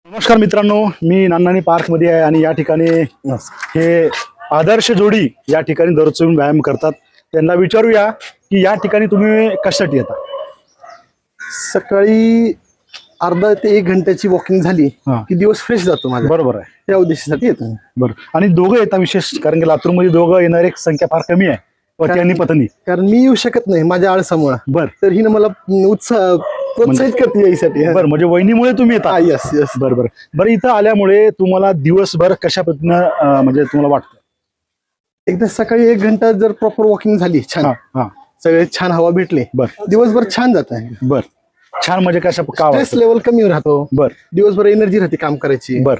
नमस्कार मित्रांनो, मी नानानी पार्क मध्ये आहे आणि या ठिकाणी हे आदर्श जोडी या ठिकाणी दररोज येऊन व्यायाम करतात. त्यांना विचारूया की या ठिकाणी तुम्ही कशासाठी येता. सकाळी अर्धा ते 1 घंट्याची वॉकिंग झाली की दिवस फ्रेश जातो माझा. बरोबर आहे. त्या उद्देशासाठी येतो. बरं. आणि दोघं येतात विशेष, कारण की लातूरमध्ये दोघं येणारी एक संख्या फार कमी आहे, पती आणि पत्नी. कारण मी येऊ शकत नाही माझ्या आळसामुळे. बर तर हिनं मला उत्साह प्रोत्साहित करते यासाठी. बरं, म्हणजे वहिनीमुळे तुम्ही येता. Yes yes. बरं बरं बरं. इथं आल्यामुळे तुम्हाला दिवसभर कशा पद्धतीनं म्हणजे तुम्हाला वाटतं? एकदा सकाळी 1 घंटा जर प्रॉपर वॉकिंग झाली छान, हा सगळे छान हवा भेटली, दिवसभर छान जात आहे. बर. छान, म्हणजे कशा का स्ट्रेस लेवल कमी राहतो. बर. दिवसभर एनर्जी राहते काम करायची. बर.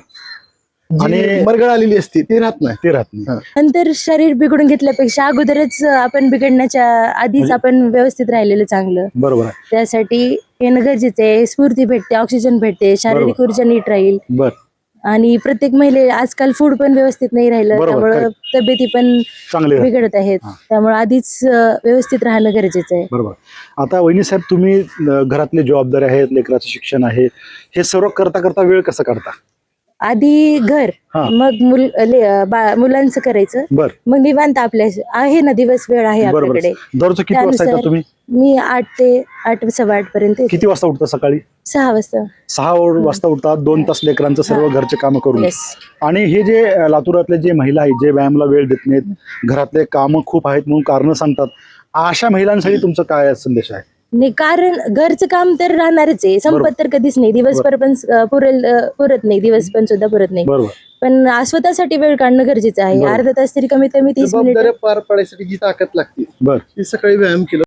आणि मरगळ आलेली असते ते राहत नाही. ते राहत नाही. नंतर शरीर बिघडून घेतल्यापेक्षा अगोदरच आपण बिघडण्याच्या आधीच आपण व्यवस्थित राहिलेलं चांगलं. बरोबर आहे. त्यासाठी येणं गरजेचं आहे. स्फूर्ती भेटते, ऑक्सिजन भेटते, शारीरिक ऊर्जा नीट राहील. बर. आणि प्रत्येक महिले आजकाल फूड पण व्यवस्थित नाही राहिलं, बरोबर, त्यामुळे तब्येती पण चांगले बिघडत आहेत. त्यामुळे आधीच व्यवस्थित राहणं गरजेचं आहे. बरोबर. आता वहिनी साहेब, तुम्ही घरातले जबाबदारी आहेत, लेकराचं शिक्षण आहे, हे सर्व करता करता वेळ कसं काढता? आधी घर, मग मुलांचं करायचं, बर. मग निवांत आपल्या आहे ना, दिवस वेळ आहे आपल्याकडे. दररोज किती वाजता येता तुम्ही? मी 8 ते 8:15 पर्यंत. किती वाजता उठता सकाळी? 6 वाजता. 6 वाजता उठतात. 2 तास लेकरांचं सर्व घरचे काम करून. Yes. आणि हे जे लातूरातले जे महिला आहेत, जे व्यायामाला वेळ देत नाहीत, घरातले कामं खूप आहेत म्हणून कारण सांगतात, अशा महिलांसाठी तुमचा काय संदेश आहे? नाही, कारण घरचं काम तर राहणारच आहे, संपत तर कधीच नाही. दिवसभर पण पुरत नाही, दिवस पण सुद्धा पुरत नाही. बरोबर. पण स्वतःसाठी वेळ काढणं गरजेचं आहे. अर्धा तास तरी कमीत कमी 30 मिनिट. जबाबदाऱ्या पार पाडायसाठी जी ताकद लागते बर. ती सकाळी व्यायाम केलं